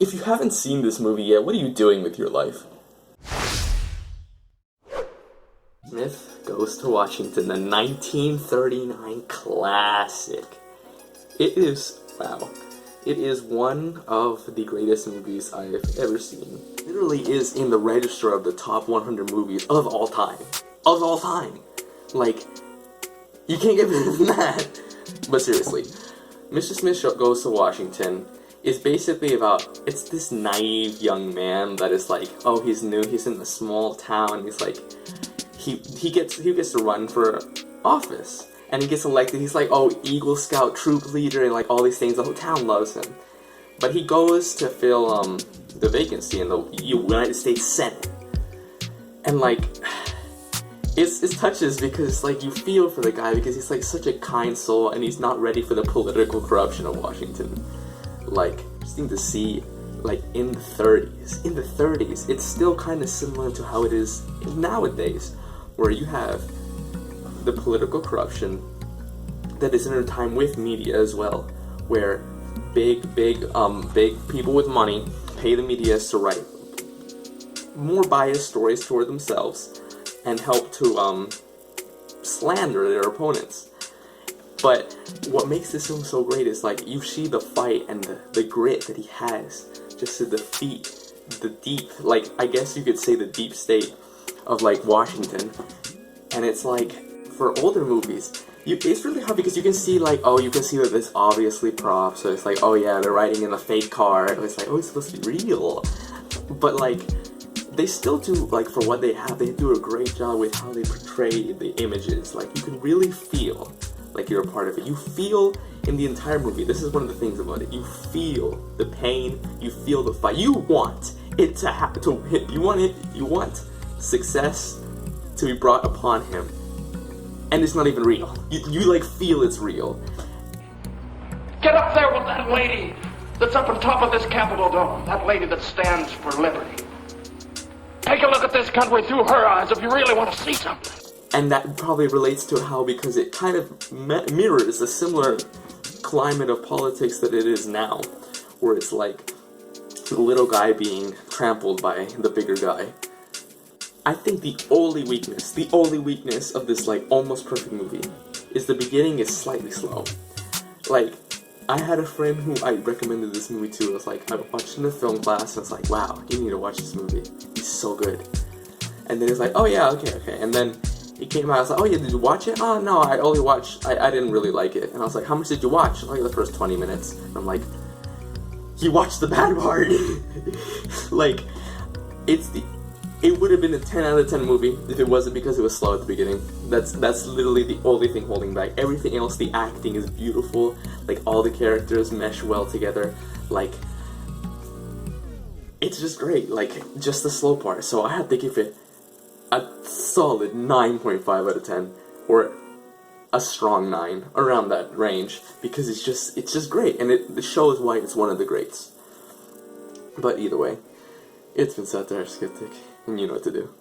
If you haven't seen this movie yet, what are you doing with your life? Smith Goes to Washington, the 1939 classic. It is, wow, it is one of the greatest movies I've ever seen. It literally is in the register of the top 100 movies of all time. Of all time! Like, you can't get better than that. But seriously, Mr. Smith Goes to Washington is basically about, it's this naive young man that is like, oh, he's new, he's in a small town, he's like, he gets to run for office, and he gets elected. He's like, oh, Eagle Scout troop leader, and like all these things. The whole town loves him. But he goes to fill the vacancy in the United States Senate, and like, it touches because like you feel for the guy because he's like such a kind soul, and he's not ready for the political corruption of Washington. Like, interesting to see, like, in the 30s, it's still kind of similar to how it is nowadays, where you have the political corruption that is in a time with media as well, where big people with money pay the media to write more biased stories toward themselves and help to slander their opponents. But what makes this film so great is like you see the fight and the grit that he has just to defeat the deep, like I guess you could say the deep state of like Washington. And it's like for older movies, it's really hard because you can see like, oh, you can see that this obviously prop, so it's like, oh yeah, they're riding in a fake car. It's like, oh, it's supposed to be real. But like they still do, like for what they have, they do a great job with how they portray the images. Like you can really feel like you're a part of it. You feel in the entire movie, this is one of the things about it, you feel the pain, you feel the fight, you want it to happen, you want success to be brought upon him, and it's not even real. You like feel it's real. Get up there with that lady that's up on top of this Capitol dome, that lady that stands for liberty. Take a look at this country through her eyes if you really want to see something. And that probably relates to how, because it kind of mirrors a similar climate of politics that it is now, where it's like the little guy being trampled by the bigger guy. I think the only weakness of this like almost perfect movie is the beginning is slightly slow. Like, I had a friend who I recommended this movie to. I was like, I watched it in a film class, and I was like, wow, you need to watch this movie. It's so good. And then it's like, oh yeah, okay. And then it came out, I was like, oh yeah, did you watch it? Oh no, I only watched, I didn't really like it. And I was like, how much did you watch? Like the first 20 minutes. And I'm like, you watched the bad part. Like, it would have been a 10 out of 10 movie if it wasn't because it was slow at the beginning. That's literally the only thing holding back. Everything else, the acting is beautiful. Like, all the characters mesh well together. Like, it's just great. Like, just the slow part. So I had to give it a solid 9.5 out of 10, or a strong 9, around that range, because it's just great, and it shows why it's one of the greats. But either way, it's been Satire Skeptic, and you know what to do.